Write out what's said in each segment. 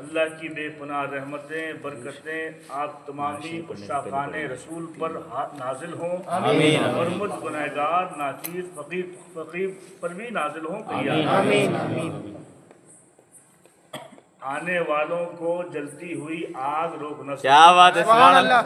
اللہ کی بے پناہ رحمتیں برکتیں آپ تمامی عشاقان رسول پر نازل ہوں اور مجھ گنہگار ناچیز فقیر پر بھی نازل ہوں آنے والوں کو جلتی ہوئی آگ روک نہ سکے، کیا بات ہے، سبحان اللہ.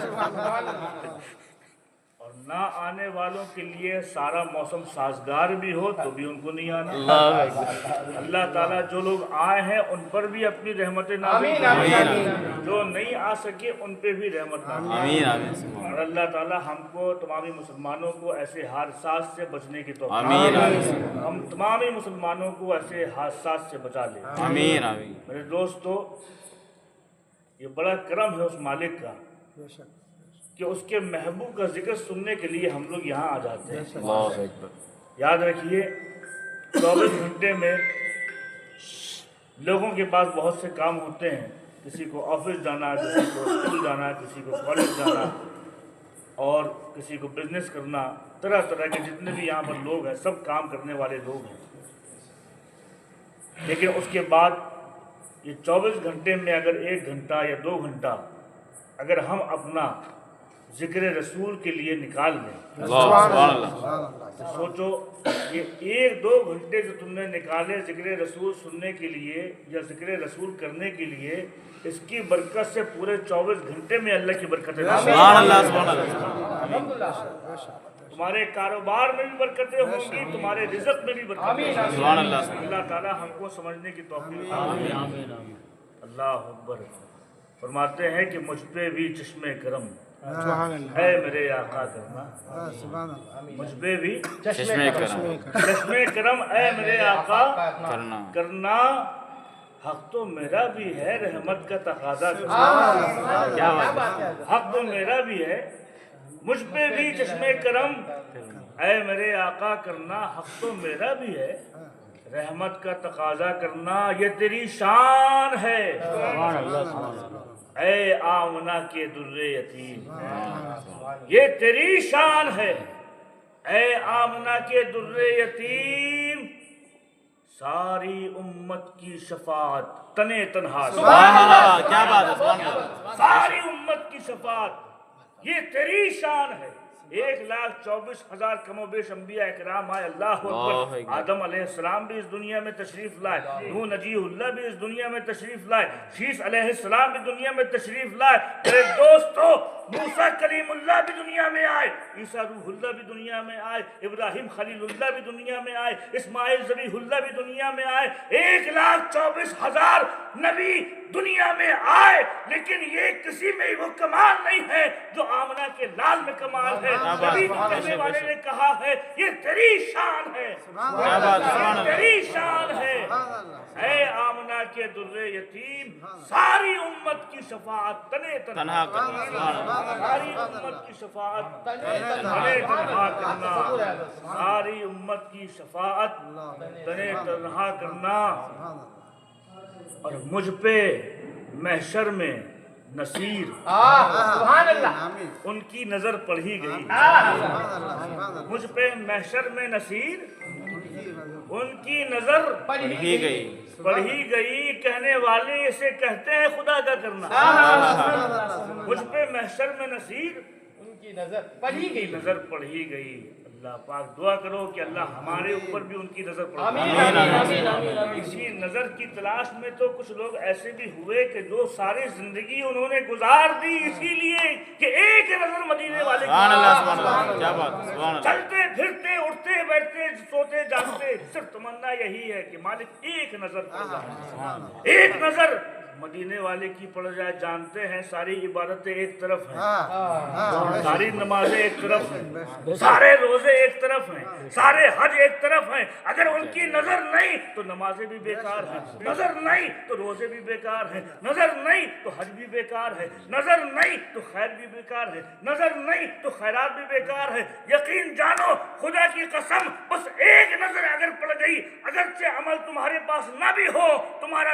اور نہ آنے والوں کے لیے سارا موسم سازگار بھی ہو تو بھی ان کو نہیں آنا. اللہ اکبر. اللہ تعالیٰ جو لوگ آئے ہیں ان پر بھی اپنی رحمتیں نازل کرے، جو نہیں آ سکے ان پہ بھی رحمت نازل کرے. آمین آمین. اور اللہ تعالیٰ ہم کو تمامی مسلمانوں کو ایسے حادثات سے بچنے کی توفیق آمین دے. آمین. ہم تمامی مسلمانوں کو ایسے حادثات سے بچا لے. آمین آمین. میرے دوستو، یہ بڑا کرم ہے اس مالک کا کہ اس کے محبوب کا ذکر سننے کے لیے ہم لوگ یہاں آ جاتے ہیں. اللہ اکبر. یاد رکھیے 24 گھنٹے میں لوگوں کے پاس بہت سے کام ہوتے ہیں. کسی کو آفس جانا، کسی کو اسکول جانا، کسی کو کالج جانا، اور کسی کو بزنس کرنا. طرح طرح کے جتنے بھی یہاں پر لوگ ہیں سب کام کرنے والے لوگ ہیں. لیکن اس کے بعد یہ 24 گھنٹے میں اگر 1 گھنٹہ یا 2 گھنٹہ اگر ہم اپنا ذکر رسول کے لیے نکال لیں، سبحان اللہ. تو سوچو یہ 1-2 گھنٹے جو تم نے نکالے ذکر رسول سننے کے لیے یا ذکر رسول کرنے کے لیے، اس کی برکت سے پورے 24 گھنٹے میں اللہ کی برکتیں سبحان اللہ. سبحان اللہ. تمہارے کاروبار میں بھی برکتیں ہوں گی، تمہارے رزق میں بھی برکتیں ہوں گی. سبحان اللہ. اللہ تعالیٰ ہم کو سمجھنے کی توفیق دے. اللہ اکبر. فرماتے ہیں کہ مجھ پہ بھی چشمے کرم اے میرے آقا کرنا، مجھ پہ بھی چشمے کرم چشمے کرم اے میرے آقا کرنا. کرنا. حق تو میرا بھی ہے، رحمت کا تقاضا کرنا. کیا بات ہے. حق تو میرا بھی ہے، مجھ پہ بھی چشمے کرم اے میرے آقا کرنا. حق تو میرا بھی ہے، رحمت کا تقاضا کرنا. یہ تیری شان ہے اے آمنہ کے در یتیم، یہ تیری شان ہے اے آمنہ کے در یتیم. ساری امت کی شفاعت تنے تنہا، سبحان اللہ. کیا بات ہے. سبحان اللہ. ساری امت کی شفاعت یہ تیری شان ہے. 1,24,000 کم و بیش انبیاء اکرام آئے. اللہ اکبر. آدم علیہ السلام بھی اس دنیا میں تشریف لائے، نوح نجیح اللہ بھی اس دنیا میں تشریف لائے، شیس علیہ السلام بھی دنیا میں تشریف لائے. میرے دوستو، موسیٰ کلیم اللہ بھی دنیا میں آئے، عیسیٰ روح اللہ بھی دنیا میں آئے، ابراہیم خلیل اللہ بھی دنیا میں آئے، اسماعیل ذبیح اللہ بھی دنیا میں آئے. 1,24,000 نبی دنیا میں آئے، لیکن یہ کسی میں وہ کمال نہیں ہے جو آمنہ کے لال میں کمال ہے. نبی کہنے والے نے کہا ہے یہ تیری شان ہے، یہ تیری شان ہے اے آمنہ کے در یتیم. ساری امت کی شفاعت تنے تنہا کرنا، ساری امت کی شفاعت تنے تنہا کرنا، ساری امت کی شفاعت تنے تنہا کرنا. اور مجھ پہ محشر میں نصیر، سبحان اللہ. ان کی نظر پڑھی گئی. مجھ پہ محشر میں نصیر، ان کی نظر پڑھی گئی. پڑھی گئی. کہنے والے اسے کہتے ہیں خدا کا کرنا. مجھ پہ محشر میں نصیر، ان کی نظر پڑھی گئی. نظر پڑھی گئی. اللہ پاک دعا کرو کہ اللہ ہمارے اوپر بھی ان کی نظر پڑے. آمین آمین آمین. اسی نظر کی تلاش میں تو کچھ لوگ ایسے بھی ہوئے کہ جو ساری زندگی انہوں نے گزار دی اسی لیے کہ ایک نظر مدینے والے سبحان اللہ. سبحان اللہ. کیا بات ہے. سبحان اللہ. چلتے پھرتے اٹھتے بیٹھتے سوتے جاگتے صرف تمنا یہی ہے کہ مالک ایک نظر پڑ جائے، ایک نظر مدینے والے کی پڑ جائے. جانتے ہیں ساری عبادتیں ایک طرف ہیں، ساری نمازیں ایک طرف ہیں، سارے روزے ایک طرف ہیں، سارے حج ایک طرف ہیں. اگر ان کی نظر نہیں تو نمازیں بھی بیکار ہیں، نظر نہیں تو روزے بھی بیکار ہیں، نظر نہیں تو حج بھی بیکار ہے، نظر نہیں تو خیر بھی بیکار ہے، نظر نہیں تو خیرات بھی بیکار ہے. یقین جانو خدا کی قسم، بس ایک نظر اگر پڑ گئی، اگرچہ عمل تمہارے پاس نہ بھی ہو، تمہارا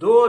2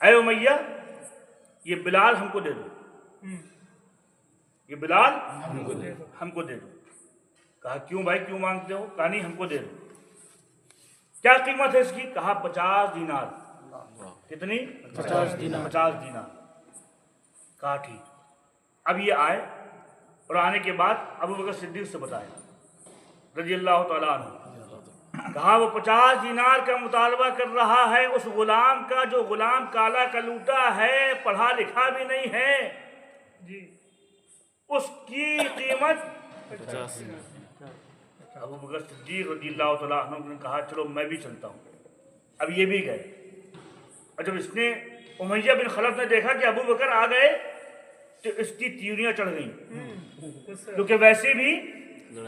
اے امیہ یہ بلال ہم کو دے دو، یہ بلال ہم کو دے دو۔ کہا کیوں بھائی کیوں مانگتے ہو؟ کہا نہیں ہم کو دے دو۔ کیا قیمت ہے اس کی؟ کہا 50 دینار۔ کتنی؟ 50 دینار۔ کہا ٹھیک۔ اب یہ آئے اور آنے کے بعد ابو بکر صدیق سے بتایا رضی اللہ تعالیٰ عنہ، کہا وہ 50 دینار کا مطالبہ کر رہا ہے اس غلام کا جو غلام کالا کلوٹا ہے، پڑھا لکھا بھی نہیں ہے، اس کی قیمت 50۔ ابو بکر صدیق رضی اللہ تعالیٰ عنہ نے کہا چلو میں بھی چلتا ہوں۔ اب یہ بھی گئے، اور جب اس نے امیہ بن خلف نے دیکھا کہ ابو بکر آ گئے تو اس کی تیوریاں چڑھ گئیں، کیونکہ ویسے بھی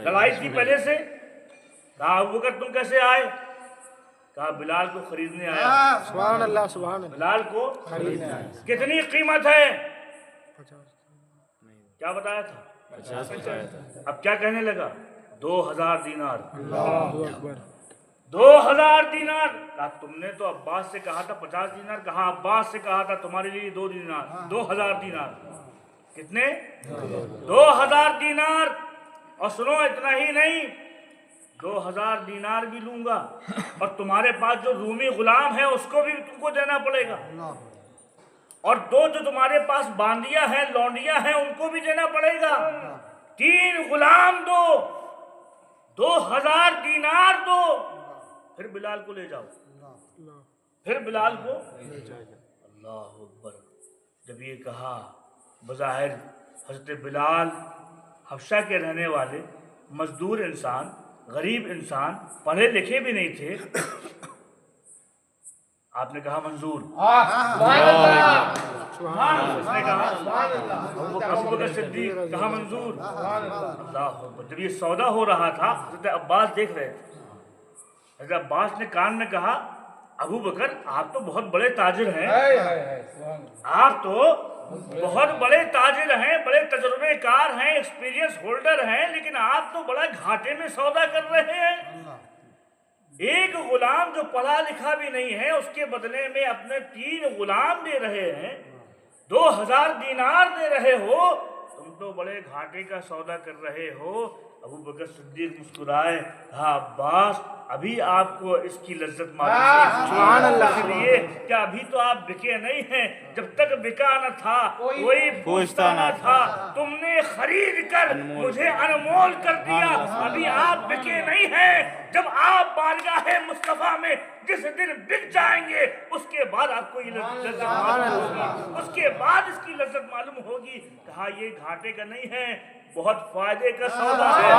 لڑائی تھی پہلے سے۔ کہا ابو بکر تم کیسے آئے؟ کہا بلال کو خریدنے آیا۔ سبحان اللہ سبحان اللہ۔ بلال کو خریدنے آیا۔ کتنی قیمت ہے؟ کیا بتایا تھا؟ 50 بتایا تھا۔ اب کیا کہنے لگا؟ 2000 دینار۔ اللہ اکبر۔ 2000 دینار۔ کہا تم نے تو عباس سے کہا تھا 50 دینار، کہا عباس سے کہا تھا تمہارے لیے 2 دینار، 2000 دینار۔ کتنے؟ 2000 دینار۔ اور سنو اتنا ہی نہیں، 2000 دینار بھی لوں گا اور تمہارے پاس جو رومی غلام ہے اس کو بھی تم کو دینا پڑے گا، اور 2 جو تمہارے پاس باندیاں ہیں لونڈیاں ہیں ان کو بھی دینا پڑے گا، 3 غلام دو، 2000 دینار دو، پھر بلال کو لے جاؤ، پھر بلال کو اللہ اکبر۔ جب یہ کہا بظاہر حضرت بلال حبشہ کے رہنے والے مزدور انسان، غریب انسان، پڑھے لکھے بھی نہیں تھے، آپ نے کہا منظور، اس نے کہا ابو بکر صدیق کہا منظور، اللہ اکبر۔ جب یہ سودا ہو رہا تھا حضرت عباس دیکھ رہے تھے، حضرت عباس نے کان میں کہا ابو بکر آپ تو بہت بڑے تاجر ہیں، آپ تو بہت بڑے تاجر ہیں، بڑے تجربے کار ہیں، ایکسپیرینس ہولڈر ہیں، لیکن آپ تو بڑا گھاٹے میں سودا کر رہے ہیں۔ ایک غلام جو پڑھا لکھا بھی نہیں ہے اس کے بدلے میں اپنے 3 غلام دے رہے ہیں، 2000 دینار دے رہے ہو، تم تو بڑے گھاٹے کا سودا کر رہے ہو۔ ابو بکر صدیق مسکرائے، کہا عباس ابھی آپ کو اس کی لذت معلوم ہے، اس لیے کہ ابھی تو آپ بکے نہیں ہیں، جب تک بکا نہ تھا کوئی پوچھتا نہ تھا، تم نے خرید کر مجھے انمول کر دیا، ابھی آپ بکے نہیں ہیں، جب آپ بارگاہ مصطفیٰ میں جس دن بک جائیں گے اس کے بعد آپ کو یہ لذت معلوم ہوگی، اس کے بعد اس کی لذت معلوم ہوگی۔ کہا یہ گھاٹے کا نہیں ہے، بہت فائدے کا سودا ہے،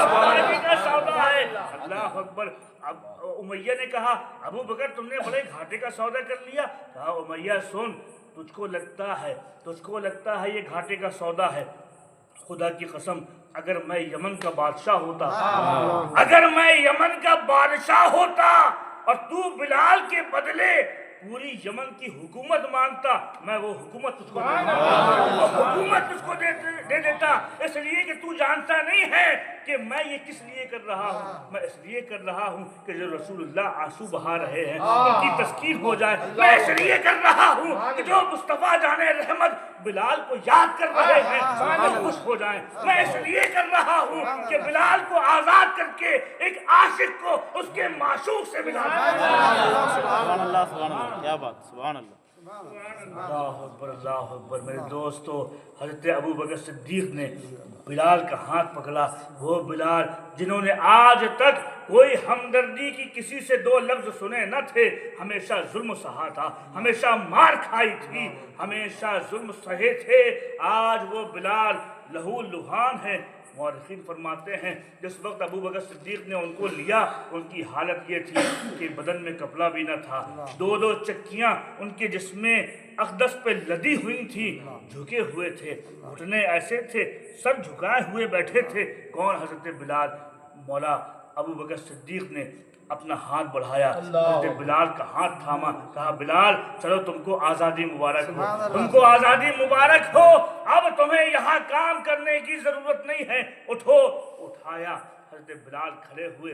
فائدے کا سودا ہے۔ اللہ اکبر۔ اب امیہ نے کہا ابو بکر تم نے بڑے گھاٹے کا سودا کر لیا۔ کہا امیہ سن، تجھ کو لگتا ہے یہ گھاٹے کا سودا ہے، خدا کی قسم اگر میں یمن کا بادشاہ ہوتا اور تو بلال کے بدلے پوری یمن کی حکومت مانگتا، میں وہ حکومت تجھ کو دے دیتا، اس لیے کہ تو جانتا نہیں ہے کہ میں یہ کس لیے کر رہا ہوں۔ میں اس لیے کر رہا ہوں کہ جو رسول اللہ آنسو بہا رہے ہیں ان کی تذکیر ہو جائے، میں اس لیے کر رہا ہوں کہ جو مصطفیٰ جان رحمت بلال کو یاد کر رہے ہیں وہ خوش ہو جائیں، میں اس لیے کر رہا ہوں کہ بلال کو آزاد کر کے ایک عاشق کو اس کے معشوق سے ملا دیں۔ سبحان اللہ سبحان اللہ، کیا بات، سبحان اللہ۔ اللہ اکبر اللہ اکبر۔ میرے دوستو، حضرت ابو بکر صدیق نے بلال کا ہاتھ پکڑا، وہ بلال جنہوں نے آج تک کوئی ہمدردی کی کسی سے 2 لفظ سنے نہ تھے، ہمیشہ ظلم سہا تھا، ہمیشہ مار کھائی تھی، ہمیشہ ظلم سہے تھے، آج وہ بلال لہو لہان ہے۔ مورخین فرماتے ہیں جس وقت ابو بکر صدیق نے ان کو لیا ان کی حالت یہ تھی کہ بدن میں کپڑا بھی نہ تھا، 2 چکیاں ان کے جسم میں اقدس پہ لدی ہوئی تھی، جھکے ہوئے تھے، گھٹنے ایسے تھے، سر جھکائے ہوئے بیٹھے تھے۔ کون؟ حضرت بلال۔ مولا ابو بکر صدیق نے اپنا ہاتھ بڑھایا، حضرت بلال کا ہاتھ تھاما، کہا بلال چلو تم کو آزادی مبارک ہو، تم کو آزادی مبارک ہو، اب تمہیں یہاں کام کرنے کی ضرورت نہیں ہے، اٹھو۔ اٹھایا، حضرت بلال کھڑے ہوئے،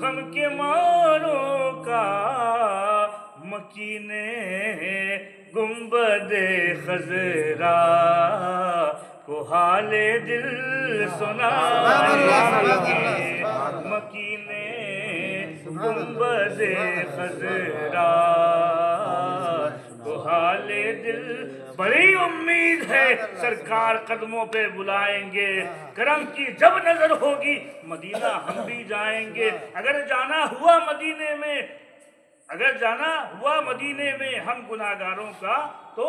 غم کے ماروں کا مکینے گنبد خضرا کو حال دل سنائیں گے، مکینے گنبد خضرا کو حال دل، بڑی امید ہے سرکار قدموں پہ بلائیں گے، کرم کی جب نظر ہوگی مدینہ ہم بھی جائیں گے، اگر جانا ہوا مدینے میں ہم گناہگاروں کا تو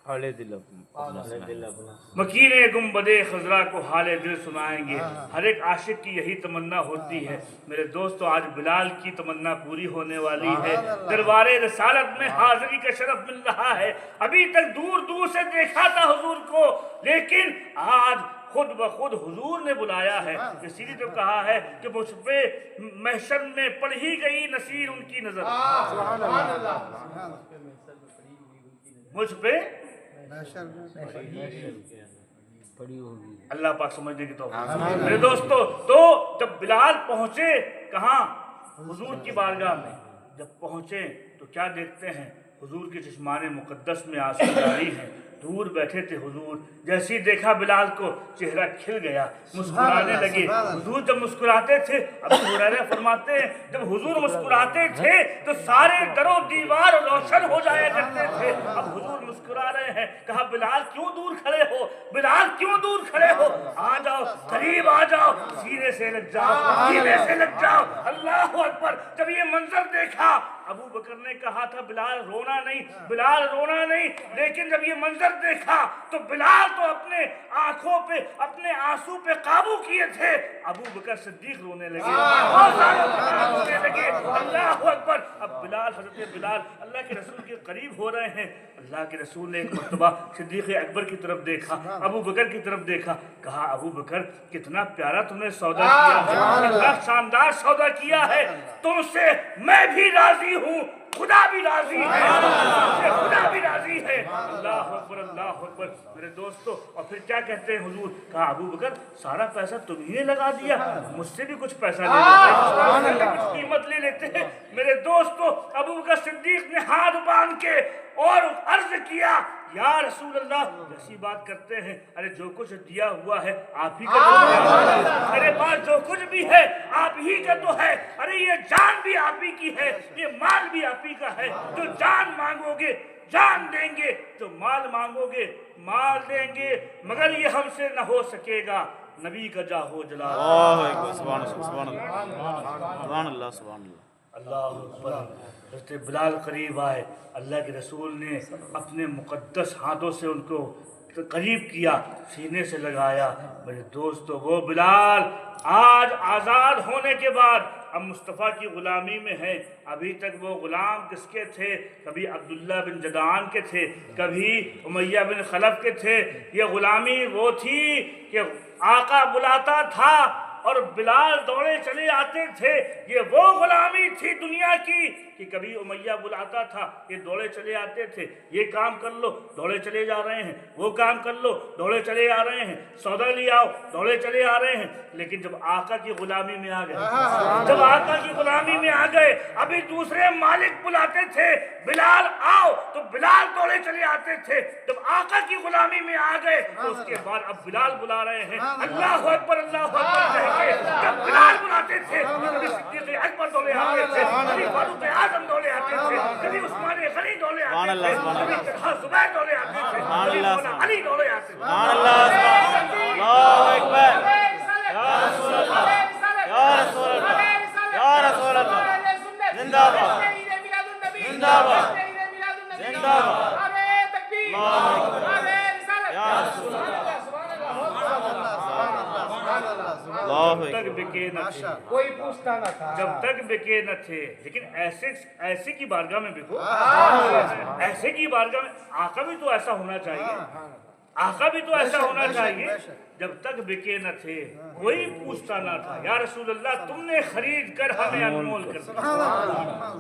حال دل مکین گنبد خضرا کو حال دل سنائیں گے۔ ہر ایک عاشق کی یہی تمنا ہوتی ہے۔ میرے دوستو آج بلال کی تمنا پوری ہونے والی ہے، دربار رسالت میں حاضری کا شرف مل رہا ہے۔ ابھی تک دور دور سے دیکھا تھا حضور کو، لیکن آج خود بخود حضور نے بلایا ہے، اسی لیے تو کہا ہے کہ مجھ پہ محشر میں پڑھی گئی نصیر ان کی نظر، مجھ پہ اللہ پاک سمجھنے کی توفیق۔ میرے دوستو تو جب بلال پہنچے کہاں؟ حضور کی بارگاہ میں، جب پہنچے تو کیا دیکھتے ہیں؟ حضور کے چشمان مقدس میں آنسو جاری ہیں، دور بیٹھے تھے حضور، جیسے ہی دیکھا بلال کو چہرہ کھل گیا، مسکرانے لگے۔ حضور جب مسکراتے تھے، ابو ہریرہ فرماتے ہیں جب حضور مسکراتے تھے تو سارے در و دیوار روشن ہو جایا کرتے تھے۔ اب حضور مسکرا رہے ہیں، کہا بلال کیوں دور کھڑے ہو، بلال کیوں دور کھڑے ہو، آ جاؤ، قریب آ جاؤ، سینے سے لگ جاؤ، سینے سے لگ جاؤ۔ اللہ اکبر! جب یہ منظر دیکھا ابو بکر نے کہا تھا بلال رونا نہیں، بلال رونا نہیں، لیکن جب یہ منظر دیکھا تو بلال تو اپنے آنکھوں پہ، اپنے آنسو پہ قابو کیے تھے، ابو بکر صدیق رونے لگے، رونے لگے۔ اللہ اکبر! اب بلال، حضرت بلال اللہ کے رسول کے قریب ہو رہے ہیں۔ اللہ کے رسول نے ایک مرتبہ صدیق اکبر کی طرف دیکھا، ابو بکر کی طرف دیکھا، کہا ابو بکر کتنا پیارا تم نے سودا کیا ہے، کتنا شاندار سودا کیا ہے، تم سے میں بھی راضی ہوں، خدا بھی راضی ہے، خدا بھی راضی ہے۔ اللہ اکبر، اللہ اکبر! میرے دوستو اور پھر کیا کہتے ہیں حضور؟ کہا ابو بکر سارا پیسہ تمہیں نے لگا دیا، مجھ سے بھی کچھ پیسہ لے لیتے ہیں، کچھ قیمت لے لیتے ہیں۔ میرے دوستو ابو بکر صدیق نے ہاتھ باندھ کے اور عرض کیا یا رسول اللہ، جیسی بات کرتے ہیں، ارے جو کچھ دیا ہوا ہے آپ ہی کا تو ہے، میرے پاس جو کچھ بھی ہے آپ ہی کا تو ہے، ارے یہ جان بھی آپ ہی کی ہے، یہ مال بھی آپ ہی کا ہے، جو جان مانگو گے جان دیں گے، جو مال مانگو گے مال دیں گے، مگر یہ ہم سے نہ ہو سکے گا نبی کا جاہو جلال۔ اللہ اکبر، سبحان اللہ، سبحان اللہ، سبحان اللہ، سبحان اللہ۔ اللہ اکبر! حضرت بلال قریب آئے، اللہ کے رسول نے اپنے مقدس ہاتھوں سے ان کو قریب کیا، سینے سے لگایا۔ میرے دوستو وہ بلال آج آزاد ہونے کے بعد اب مصطفیٰ کی غلامی میں ہیں۔ ابھی تک وہ غلام کس کے تھے؟ کبھی عبداللہ بن جدعان کے تھے، کبھی امیہ بن خلف کے تھے۔ یہ غلامی وہ تھی کہ آقا بلاتا تھا اور بلال دوڑے چلے آتے تھے، یہ وہ غلامی تھی دنیا کی کہ کبھی امیہ بلاتا تھا، یہ دوڑے چلے آتے تھے، یہ کام کر لو دوڑے چلے جا رہے ہیں، وہ کام کر لو دوڑے چلے آ رہے ہیں، سودا لے آؤ دوڑے چلے آ رہے ہیں۔ لیکن جب آقا کی غلامی میں آ گئے، جب آقا کی غلامی میں آ گئے، ابھی دوسرے مالک بلاتے تھے بلال آؤ تو بلال دوڑے چلے آتے تھے، جب آقا کی غلامی میں آ گئے تو اس کے بعد اب بلال بلا رہے ہیں۔ اللہ اکبر، اللہ اکبر! جب بلال بلاتے تھے کبھی صدیق اکبر دولے آتے تھے، کبھی فاروق اعظم دولے آتے تھے، کبھی عثمان غنی دولے آتے تھے، کبھی طلحہ زبیر دولے آتے تھے، کبھی مولا علی دولے آتے تھے۔ سبحان اللہ، اللہ اکبر! یا رسول اللہ، یا رسول اللہ، یا رسول اللہ! زندہ باد، زندہ باد، زندہ باد! اللہ اکبر! یا رسول اللہ! جب تک بکے نہ تھے، کوئی پوچھتا نہ تھا، جب تک بکے نہ تھے، لیکن ایسے کی بارگاہ میں بکو، ایسے کی بارگاہ میں آقا بھی تو ایسا ہونا چاہیے، آقا بھی تو ایسا ہونا چاہیے۔ جب تک بکے نہ تھے کوئی پوچھتا نہ تھا، یا رسول اللہ تم نے خرید کر ہمیں انمول کر دیا۔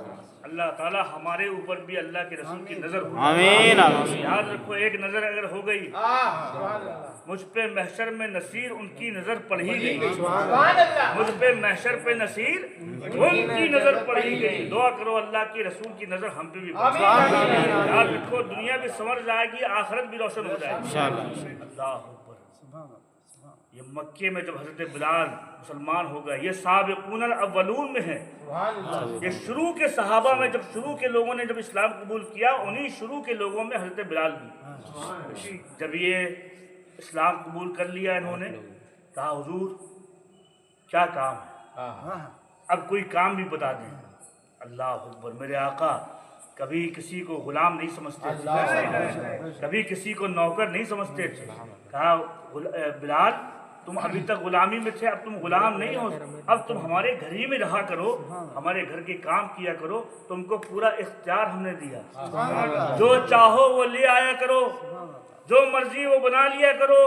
اللہ تعالیٰ ہمارے اوپر بھی اللہ کے رسول کی نظر ہو، آمین، آمین۔ یاد رکھو ایک نظر اگر ہو گئی مجھ پہ محشر میں نصیر ان کی نظر پڑ ہی گئی، سبحان اللہ، مجھ پہ محشر پہ نصیر ان کی نظر پڑ ہی گئی۔ دعا کرو اللہ کے رسول کی نظر ہم پہ بھی پڑ جائے، یاد رکھو دنیا بھی سنور جائے گی، آخرت بھی روشن ہو جائے گی۔ اللہ اکبر۔ یہ مکے میں جب حضرت بلال مسلمان ہو گئے، یہ سابقون الاولون میں ہے، یہ شروع کے صحابہ میں، جب شروع کے لوگوں نے جب اسلام قبول کیا، انہی شروع کے لوگوں میں حضرت بلال بھی۔ جب یہ اسلام قبول کر لیا انہوں نے، کہا حضور کیا کام ہے، اب کوئی کام بھی بتا دیں۔ اللہ اکبر۔ میرے آقا کبھی کسی کو غلام نہیں سمجھتے تھے، کبھی کسی کو نوکر نہیں سمجھتے تھے۔ کہا بلال تم ابھی تک غلامی میں تھے، اب تم غلام نہیں ہو، اب تم ہمارے گھر ہی میں رہا کرو، ہمارے گھر کے کام کیا کرو، تم کو پورا اختیار ہم نے دیا، جو چاہو وہ لے آیا کرو، جو مرضی وہ بنا لیا کرو،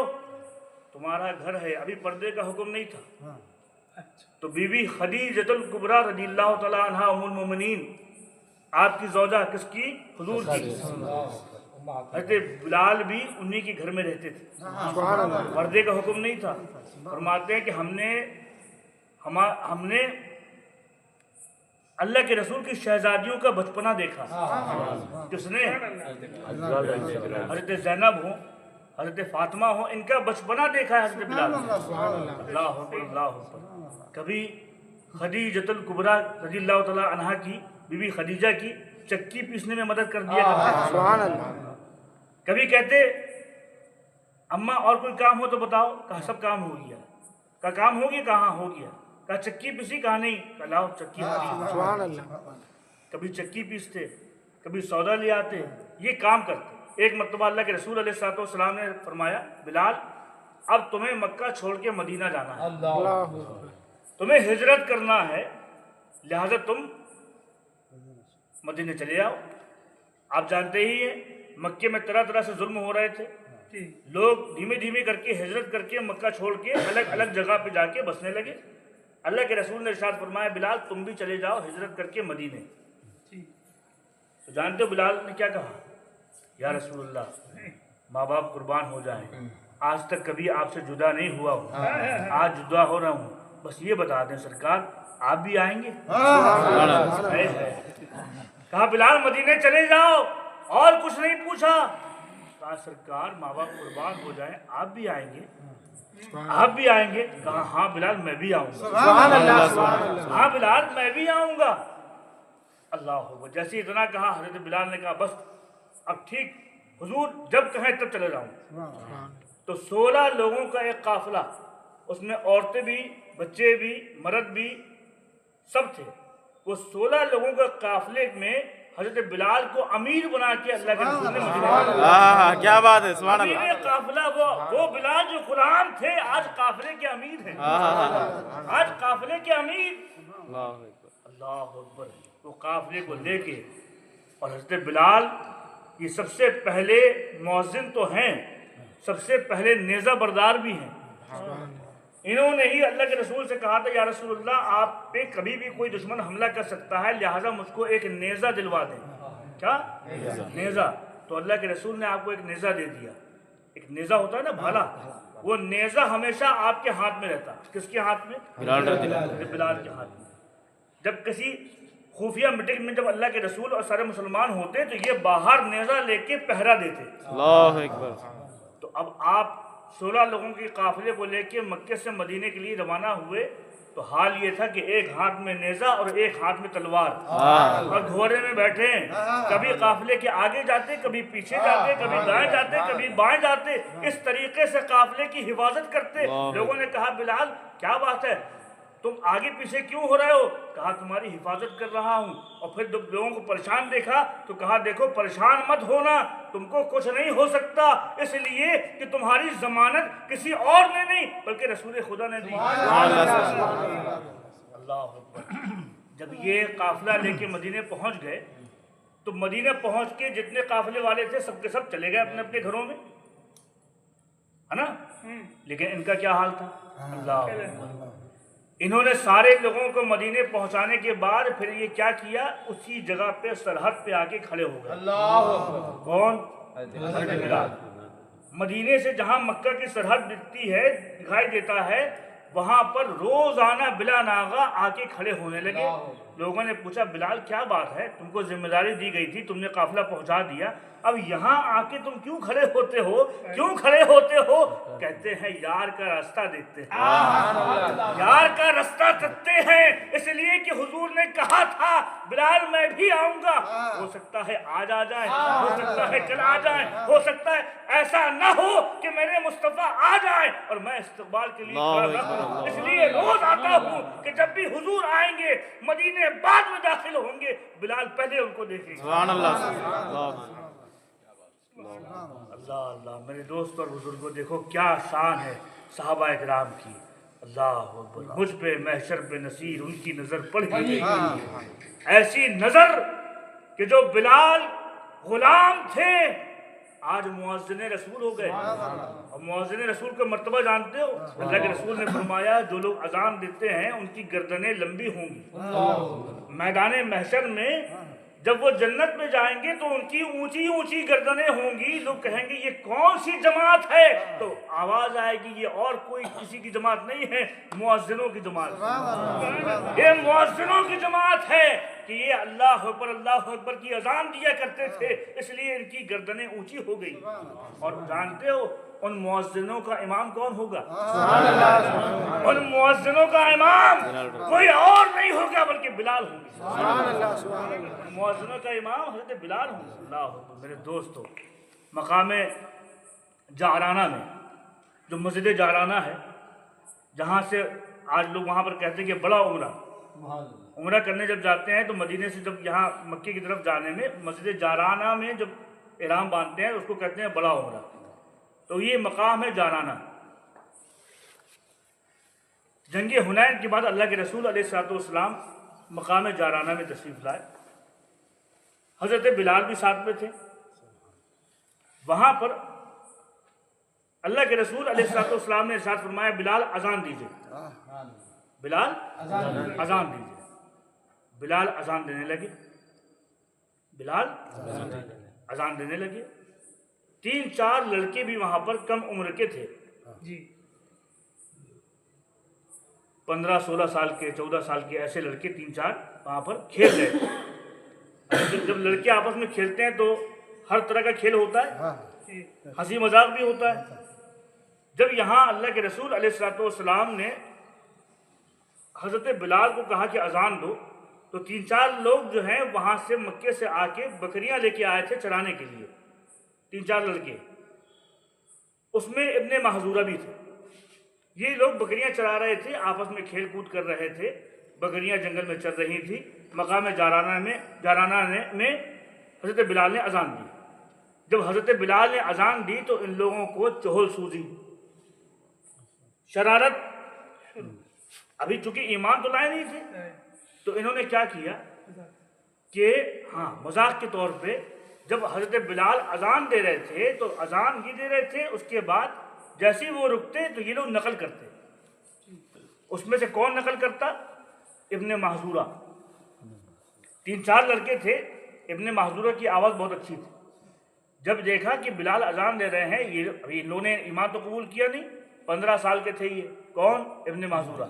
تمہارا گھر ہے۔ ابھی پردے کا حکم نہیں تھا۔ تو بی بی خدیجۃ الکبریٰ رضی اللہ تعالی عنہا ام المومنین، آپ کی زوجہ کس کی؟ حضور کی۔ حضرت بلال بھی انہی کے گھر میں رہتے تھے، پردے کا حکم نہیں تھا۔ فرماتے ہیں کہ ہم نے اللہ کے رسول کی شہزادیوں کا بچپنا دیکھا۔ کس نے؟ حضرت زینب ہوں، حضرت فاطمہ ہوں، ان کا بچپنا دیکھا ہے حضرت بلال۔ اللہ اکبر، اللہ اکبر۔ کبھی خدیجۃ الکبریٰ رضی اللہ تعالی عنہا کی، بی بی خدیجہ کی چکی پیسنے میں مدد کر دیا کرتے۔ کبھی کہتے اماں اور کوئی کام ہو تو بتاؤ، کہا سب کام ہو گیا۔ کہا کام ہو گیا؟ کہاں ہو گیا۔ کہا چکی پیسی؟ کہا نہیں۔ کہا لاؤ چکی پیسی۔ کبھی چکی پیستے، کبھی سودا لے آتے، یہ کام کرتے۔ ایک مرتبہ اللہ کے رسول علیہ الصلوۃ والسلام نے فرمایا بلال اب تمہیں مکہ چھوڑ کے مدینہ جانا ہے، تمہیں ہجرت کرنا ہے، لہذا تم مدینہ چلے آؤ۔ آپ جانتے ہی ہیں مکے میں طرح طرح سے ظلم ہو رہے تھے، لوگ دھیمے دھیمے کر کے ہجرت کر کے مکہ چھوڑ کے الگ الگ جگہ پہ جا کے بسنے لگے۔ اللہ کے رسول نے ارشاد فرمایا بلال تم بھی چلے جاؤ ہجرت کر کے مدینے۔ تو جانتے ہو بلال نے کیا کہا؟ یا رسول اللہ ماں باپ قربان ہو جائیں، آج تک کبھی آپ سے جدا نہیں ہوا ہوں، آج جدا ہو رہا ہوں، بس یہ بتا دیں سرکار آپ بھی آئیں گے؟ کہا بلال مدینے چلے جاؤ، اور کچھ نہیں پوچھا۔ کہا سرکار ماں باپ قربان ہو جائیں آپ بھی آئیں گے؟ آپ بھی آئیں گے؟ کہا ہاں بلال میں بھی آؤں گا، ہاں بلال میں بھی آؤں گا۔ اللہ اکبر۔ جیسے اتنا کہا حضرت بلال نے کہا بس اب ٹھیک حضور جب کہیں تب چلے جاؤں۔ تو 16 لوگوں کا ایک قافلہ، اس میں عورتیں بھی، بچے بھی، مرد بھی سب تھے، وہ 16 لوگوں کا قافلے میں حضرت بلال کو امیر بنا کے اللہ کے رسول نے مدینہ۔ کیا بات ہے، سبحان اللہ۔ امیر قافلہ وہ بلال جو غلام تھے آج قافلے کے امیر ہیں، آج قافلے کے امیر۔ اللہ اکبر۔ وہ قافلے کو لے کے، اور حضرت بلال یہ سب سے پہلے مؤذن تو ہیں، سب سے پہلے نیزہ بردار بھی ہیں۔ انہوں نے ہی اللہ کے رسول سے کہا تھا یا رسول اللہ آپ پہ کبھی بھی کوئی دشمن حملہ کر سکتا ہے، لہٰذا مجھ کو ایک نیزہ دلوا دیں۔ کیا؟ نیزہ۔ تو اللہ کے رسول نے آپ کو ایک نیزہ دے دیا۔ ایک نیزہ ہوتا ہے نا بھالا، وہ نیزہ ہمیشہ آپ کے ہاتھ میں رہتا۔ کس کے ہاتھ میں؟ بلال کے ہاتھ میں۔ جب کسی خفیہ میٹنگ میں جب اللہ کے رسول اور سارے مسلمان ہوتے تو یہ باہر نیزہ لے کے پہرا دیتے۔ اللہ اکبر۔ تو اب آپ 16 لوگوں کے قافلے کو لے کے مکے سے مدینے کے لیے روانہ ہوئے تو حال یہ تھا کہ ایک ہاتھ میں نیزہ اور ایک ہاتھ میں تلوار، اور گھوڑے میں بیٹھے ہیں، کبھی قافلے کے آگے جاتے، کبھی پیچھے جاتے، کبھی دائیں جاتے، کبھی بائیں جاتے، اس طریقے سے قافلے کی حفاظت کرتے۔ لوگوں نے کہا بلال کیا بات ہے تم آگے پیچھے کیوں ہو رہے ہو؟ کہا تمہاری حفاظت کر رہا ہوں۔ اور پھر جب لوگوں کو پریشان دیکھا تو کہا دیکھو پریشان مت ہونا، تم کو کچھ نہیں ہو سکتا، اس لیے کہ تمہاری ضمانت کسی اور نے نہیں بلکہ رسول خدا نے دی۔ اللہ اکبر۔ جب یہ قافلہ لے کے مدینے پہنچ گئے تو مدینے پہنچ کے جتنے قافلے والے تھے سب کے سب چلے گئے اپنے اپنے گھروں میں، ہے نا؟ لیکن ان کا کیا حال تھا؟ اللہ اکبر۔ انہوں نے سارے لوگوں کو مدینے پہنچانے کے بعد پھر یہ کیا کیا، اسی جگہ پہ سرحد پہ آ کے کھڑے ہو گئے۔ اللہ کون؟ حضرت بلال۔ مدینے سے جہاں مکہ کی سرحد دکھتی ہے دکھائی دیتا ہے وہاں پر روزانہ بلا ناغہ آ کے کھڑے ہونے لگے. لوگوں نے پوچھا بلال کیا بات ہے, تم کو ذمہ داری دی گئی تھی, تم نے قافلہ پہنچا دیا, اب یہاں آ کے تم کیوں کھڑے ہوتے ہو, کیوں کھڑے ہوتے ہو؟ کہتے ہیں یار کا راستہ دیکھتے ہیں, یار کا راستہ تکتے ہیں, اس لیے کہ حضور نے کہا تھا بلال میں بھی آؤں گا, ہو سکتا ہے آج آ جائیں, ہو سکتا ہے کل آ جائیں, ہو سکتا ہے ایسا نہ ہو کہ میرے مصطفیٰ آ جائیں اور میں استقبال کے لیے کھڑا نہ ہوں. اس لیے روز آتا ہوں کہ جب بھی حضور آئیں گے مدینے بعد میں داخل ہوں گے, بلال پہلے ان کو دیکھیں گے. سبحان اللہ. اللہ اللہ میرے دوست اور بزرگوں, دیکھو کیا شان ہے صحابہ اکرام کی. اللہ اکبر, مجھ پہ محشر پہ نصیر ان کی نظر پڑ گئی, ایسی نظر کہ جو بلال غلام تھے آج مؤذن رسول ہو گئے. اور مؤذن رسول کا مرتبہ جانتے ہو؟ اللہ کے رسول نے فرمایا جو لوگ اذان دیتے ہیں ان کی گردنیں لمبی ہوں گی. میدان محشر میں جب وہ جنت میں جائیں گے تو ان کی اونچی اونچی گردنیں ہوں گی. لوگ کہیں گے یہ کون سی جماعت ہے, تو آواز آئے گی یہ اور کوئی کسی کی جماعت نہیں ہے, مؤذنوں کی جماعت, یہ مؤذنوں کی جماعت ہے کہ یہ اللہ اکبر کی اذان دیا کرتے تھے, اس لیے ان کی گردنیں اونچی ہو گئی. اور جانتے ہو ان مؤذنوں کا امام کون ہوگا؟ ان مؤذنوں کا امام کوئی اور نہیں ہوگا بلکہ بلال ہوں گے. مؤذنوں کا امام حضرت بلال ہوں گے. اللہ اکبر. میرے دوستو, مقام جعرانہ میں جو مسجد جعرانہ ہے, جہاں سے آج لوگ وہاں پر کہتے ہیں کہ بڑا عمرہ کرنے جب جاتے ہیں تو مدینے سے جب یہاں مکے کی طرف جانے میں مسجد جعرانہ میں جب احرام باندھتے ہیں اس کو کہتے ہیں بڑا عمرہ. تو یہ مقام ہے جعرانہ. جنگ حنین کے بعد اللہ کے رسول علیہ الصلوۃ والسلام مقام جعرانہ میں تشریف لائے. حضرت بلال بھی ساتھ میں تھے. وہاں پر اللہ کے رسول علیہ الصلوۃ والسلام نے ارشاد فرمایا بلال اذان دیجئے, بلال اذان دیجئے. بلال اذان دینے لگے, بلال اذان دینے لگے. 3-4 لڑکے بھی وہاں پر کم عمر کے تھے, 15-16 سال کے, 14 سال کے, ایسے لڑکے 3-4 وہاں پر کھیل رہے تھے. جب لڑکے آپس میں کھیلتے ہیں تو ہر طرح کا کھیل ہوتا ہے, ہنسی مذاق بھی ہوتا ہے. جب یہاں اللہ کے رسول علیہ الصلوۃ والسلام نے حضرت بلال کو کہا کہ اذان دو, تو 3-4 لوگ جو ہیں وہاں سے مکے سے آ کے بکریاں لے کے آئے تھے چرانے کے لیے. 3-4 لڑکے, اس میں ابن محذورہ بھی تھے. یہ لوگ بکریاں چرا رہے تھے, آپس میں کھیل کود کر رہے تھے, بکریاں جنگل میں چل رہی تھی. مقام جعرانہ میں حضرت بلال نے اذان دی. جب حضرت بلال نے اذان دی تو ان لوگوں کو چہل سوزی, شرارت, ابھی چونکہ ایمان تو لائے نہیں تھے, تو انہوں نے کیا کیا کہ مذاق کے طور پہ جب حضرت بلال اذان دے رہے تھے تو اذان ہی دے رہے تھے, اس کے بعد جیسے وہ رکتے تو یہ لوگ نقل کرتے. اس میں سے کون نقل کرتا؟ ابن محذورہ. 3-4 لڑکے تھے, ابن محذورہ کی آواز بہت اچھی تھی. جب دیکھا کہ بلال اذان دے رہے ہیں, یہ انہوں نے ایمان تو قبول کیا نہیں, 15 سال کے تھے یہ, کون؟ ابن محذورہ.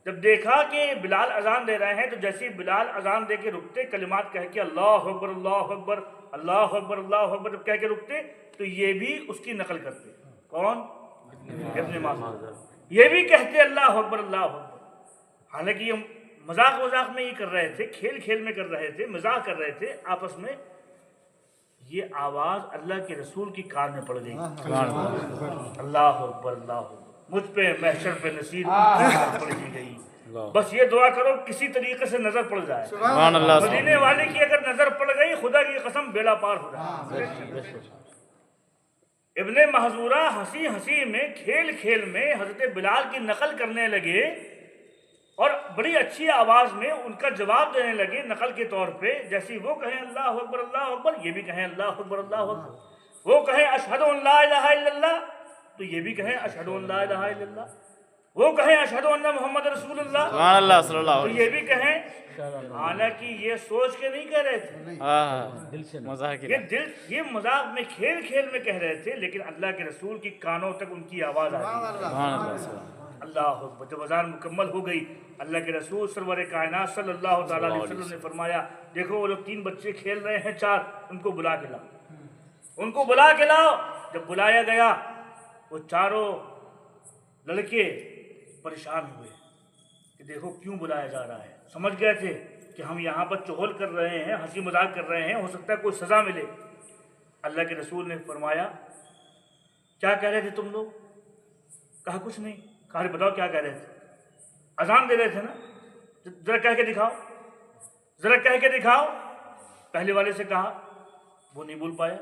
جب دیکھا کہ بلال اذان دے رہے ہیں تو جیسے بلال اذان دے کے رکتے, کلمات کہہ کے اللہ اکبر اللہ اکبر اللہ اکبر اللہ اکبر جب کہہ کے رکتے تو یہ بھی اس کی نقل کرتے. کون؟ ابن محذورہ. یہ بھی کہتے اللہ اکبر اللہ اکبر. حالانکہ یہ مذاق میں یہ کر رہے تھے, کھیل میں کر رہے تھے, مذاق کر رہے تھے آپس میں. یہ آواز اللہ کے رسول کی کان میں پڑ گئی. اللہ اکبر اللہ اکبر. مجھ پہ محشر پہ نصیر پڑ گئی. بس یہ دعا کرو کسی طریقے سے نظر پڑ جائے. مدینے والے کی اگر نظر پڑ گئی خدا کی قسم بیڑا پار ہو جائے. ابن محذورہ ہنسی میں کھیل میں حضرت بلال کی نقل کرنے لگے اور بڑی اچھی آواز میں ان کا جواب دینے لگے نقل کے طور پہ. جیسے وہ کہیں اللہ اکبر یہ بھی کہیں اللہ اکبر اللہ اکبر. وہ کہیں اشہد ان لا الہ الا اللہ تو یہ بھی کہیں اشہد ان لا الہ الا اللہ. وہ کہیں اشہدو ان محمد رسول اللہ، سبحان اللہ صلی اللہ تو علیہ یہ بھی کہیں، حالانکہ یہ سوچ کے نہیں کہہ رہے تھے، وسلم. ہاں مذاکرہ. یہ دل یہ مذاق میں کھیل کھیل میں کہہ رہے تھے، لیکن اللہ کے رسول کی کانوں تک ان کی آواز آ گئی. سبحان اللہ سبحان اللہ اکبر. جب اذان مکمل ہو گئی، اللہ کے رسول سرور کائنات صلی اللہ تعالیٰ علیہ وسلم نے فرمایا دیکھو وہ لوگ 3 بچے کھیل رہے ہیں 4، ان کو بلا کے لاؤ، ان کو بلا کے لاؤ. جب بلایا گیا وہ چاروں لڑکے پریشان ہوئے کہ دیکھو کیوں بلایا جا رہا ہے. سمجھ گئے تھے کہ ہم یہاں پر چغل کر رہے ہیں، ہنسی مذاق کر رہے ہیں، ہو سکتا ہے کوئی سزا ملے. اللہ کے رسول نے فرمایا کیا کہہ رہے تھے تم لوگ؟ کہا کچھ نہیں. کہا بتاؤ کیا کہہ رہے تھے؟ اذان دے رہے تھے نا، ذرا کہہ کے دکھاؤ، ذرا کہہ کے دکھاؤ. پہلے والے سے کہا، وہ نہیں بول پایا.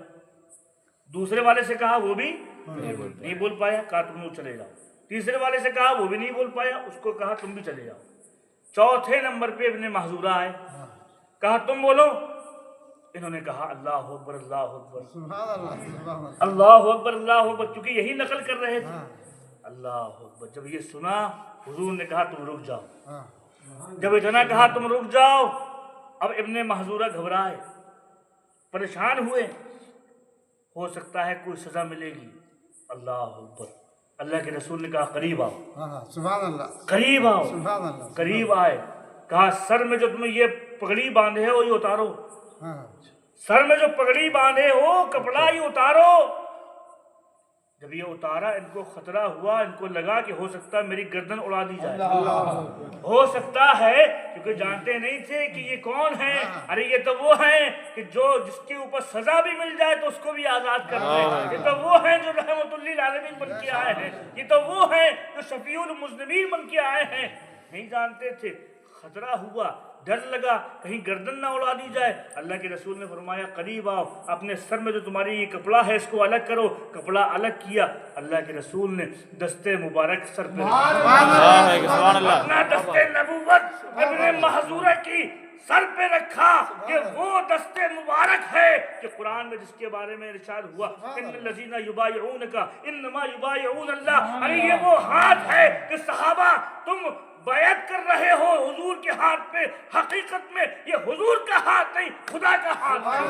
دوسرے والے سے کہا، وہ بھی نہیں بول پایا. کہا تم لوگ چلے جاؤ. تیسرے والے سے کہا، وہ بھی نہیں بول پایا. اس کو کہا تم بھی چلے جاؤ. چوتھے نمبر پہ ابن محذورہ آئے. کہا تم بولو. انہوں نے کہا اللہ اکبر اللہ اکبر اللہ اکبر اللہ اکبر، چونکہ یہی نقل کر رہے تھے. اللہ اکبر. جب یہ سنا حضور نے کہا تم رک جاؤ. جب اتنا کہا تم رک جاؤ، اب ابن محذورہ گھبرائے، پریشان ہوئے، ہو سکتا ہے کوئی سزا ملے گی. اللہ اکبر. اللہ کے رسول نے کہا قریب آؤ، سبحان اللہ قریب آؤ. سبحان اللہ قریب آئے. کہا سر میں جو تمہیں یہ پگڑی باندھے ہے وہی اتارو. سر میں جو پگڑی باندھے ہو کپڑا ہی اتارو. جب یہ اتارا ان کو خطرہ ہوا، ان کو لگا کہ ہو سکتا ہے میری گردن اڑا دی جائے، ہو سکتا ہے، کیونکہ جانتے نہیں تھے کہ یہ کون ہیں. ارے یہ تو وہ ہیں کہ جو جس کے اوپر سزا بھی مل جائے تو اس کو بھی آزاد کر دیں. یہ تو وہ ہیں جو رحمت للعالمین بن کے آئے ہیں. یہ تو وہ ہیں جو شفیع المذنبین بن کے آئے ہیں. نہیں جانتے تھے. خطرہ ہوا، ڈر لگا کہیں گردن نہ اڑا دی جائے. اللہ کے رسول نے فرمایا قریب آؤ، اپنے سر میں جو تمہاری یہ کپڑا ہے اس کو الگ کرو. کپڑا الگ کیا. اللہ کے رسول نے دستے مبارک سر پہ سبحان اللہ. اپنا دستے نبوت ابن محذورہ کی سر پہ رکھا. یہ وہ دستے مبارک ہے کہ قرآن میں جس کے بارے میں ارشاد ہوا ان الذین یبایعونک انما یبایعون اللہ. ارے یہ وہ ہاتھ ہے کہ صحابہ تم بیعت کر رہے ہو حضور کے ہاتھ پہ. حقیقت میں یہ حضور کا ہاتھ نہیں، خدا کا ہاتھ ہے،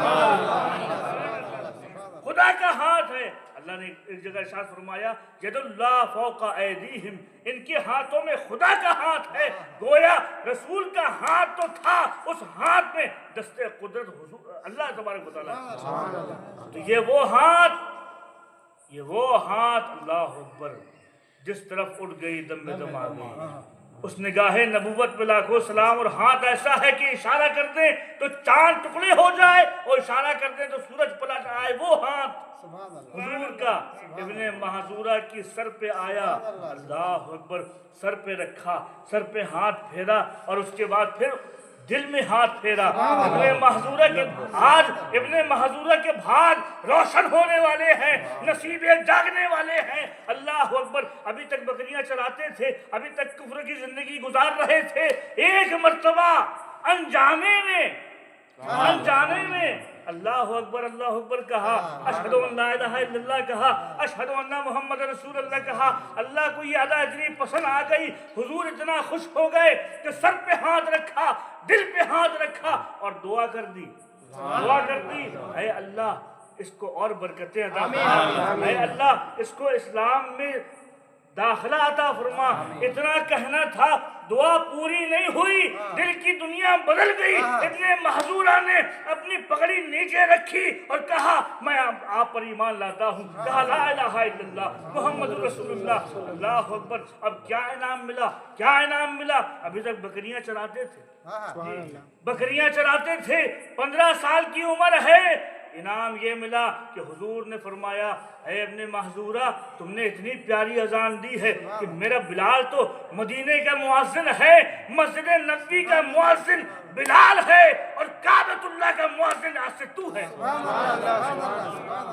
خدا کا ہاتھ ہے. اللہ نے ایک جگہ ارشاد فرمایا ید اللہ فوق ایدیہم، ان کے ہاتھوں میں خدا کا ہاتھ ہے. گویا رسول کا ہاتھ تو تھا، اس ہاتھ میں دستے قدرت حضور اللہ تبارک و تعالیٰ. تو یہ وہ ہاتھ اللہ اکبر جس طرف اٹھ گئی دم میں دم آ گئی. اس نگاہ نبوت پہ لاکھوں سلام. اور ہاتھ ایسا ہے کہ اشارہ کر دیں تو چاند ٹکڑے ہو جائے، اور اشارہ کر دیں تو سورج پلٹ آئے. وہ ہاتھ حضور کا ابن محذورہ کی سر پہ آیا. اللہ اکبر. سر پہ رکھا، سر پہ ہاتھ پھیرا، اور اس کے بعد پھر دل میں ہاتھ پھیرا. ابن محذورہ کے بھاگ روشن ہونے والے ہیں، نصیبیں جاگنے والے ہیں. اللہ اکبر. ابھی تک بکریاں چراتے تھے، ابھی تک کفر کی زندگی گزار رہے تھے. ایک مرتبہ انجانے میں اللہ اکبر کہا، اشہد ان لا الہ الا اللہ کہا، اشہد ان محمد رسول اللہ کہا. اللہ کو یہ ادا اتنی پسند آ گئی، حضور اتنا خوش ہو گئے کہ سر پہ ہاتھ رکھا، دل پہ ہاتھ رکھا، اور دعا کر دی. اے اللہ اس کو اور برکتیں عطا فرما، اے اللہ اس کو اسلام میں داخلہ عطا فرما. اتنا کہنا تھا، دعا پوری نہیں ہوئی، دل کی دنیا بدل گئی. ابن محذورہ نے اپنی پگڑی نیچے رکھی اور کہا میں آپ پر ایمان لاتا ہوں. کہا لا الہ الا اللہ محمد رسول اللہ. اللہ اکبر. اب کیا انعام ملا؟ ابھی تک بکریاں چراتے تھے، 15 سال کی عمر ہے. انعام یہ ملا کہ حضور نے فرمایا اے ابن محذورہ تم نے اتنی پیاری اذان دی ہے کہ میرا بلال تو مدینے کا مؤذن ہے، مسجد نبوی کا مؤذن بلال ہے، اور کعبۃ اللہ کا مؤذن آج سے تو ہے.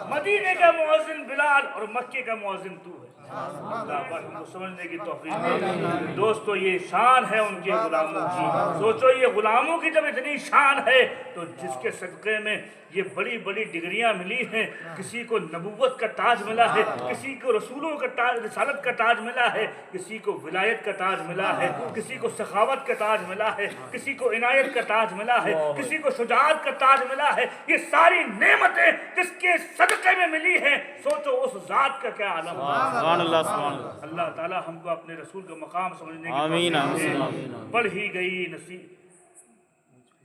مدینے کا مؤذن بلال اور مکے کا مؤذن تو ہے. اللہ پر ہم کو سمجھنے کی توفیق دے۔ دوستو یہ شان ہے ان کے غلاموں کی، سوچو یہ غلاموں کی جب اتنی شان ہے تو جس کے صدقے میں یہ بڑی بڑی ڈگریاں ملی ہیں، کسی کو نبوت کا تاج ملا ہے، کسی کو رسولوں کا تاج، رسالت کا تاج ملا ہے، کسی کو ولایت کا تاج ملا ہے، کسی کو سخاوت کا تاج ملا ہے، کسی کو عنایت کا تاج ملا ہے، کسی کو شجاعت کا تاج ملا ہے، یہ ساری نعمتیں جس کے صدقے میں ملی ہیں، سوچو اس ذات کا کیا عالم ہے۔ سبحان اللہ سبحان اللہ۔ اللہ تعالی ہم کو اپنے رسول کا مقام سمجھنے کی آمین توفیق دے۔ آمین۔ پڑھی گئی نصیب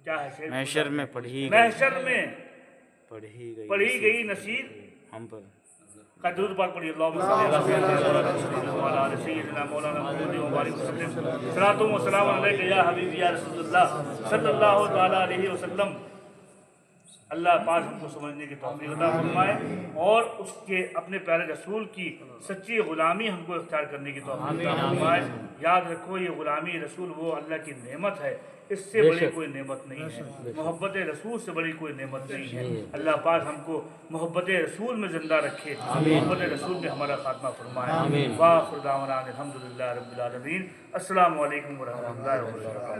کیا ہے شعر؟ محشر میں پڑھی محشر میں پڑھی گئی نصیب ہم پر کا درود پاک پڑھیے، اللہم صلی اللہ علیہ سیدنا مولانا محمد مبارک وسلم، صلاۃ و سلام علیک یا حبیبی یا رسول اللہ صلی اللہ تعالیٰ علیہ وسلم۔ اللہ پاک ہم کو سمجھنے کی توفیق عطا فرمائے اور اس کے اپنے پیارے رسول کی سچی غلامی ہم کو اختیار کرنے کی توفیق عطا فرمائے۔ یاد رکھو یہ غلامی رسول وہ اللہ کی نعمت ہے، اس سے بڑی کوئی نعمت نہیں ہے، محبت رسول سے بڑی کوئی نعمت نہیں ہے۔ اللہ پاک ہم کو محبت رسول میں زندہ رکھے، محبت رسول میں ہمارا خاتمہ فرمائے۔ وآخر دعوانا الحمدللہ رب العالمین۔ السلام علیکم ورحمۃ اللہ وبرکاتہ۔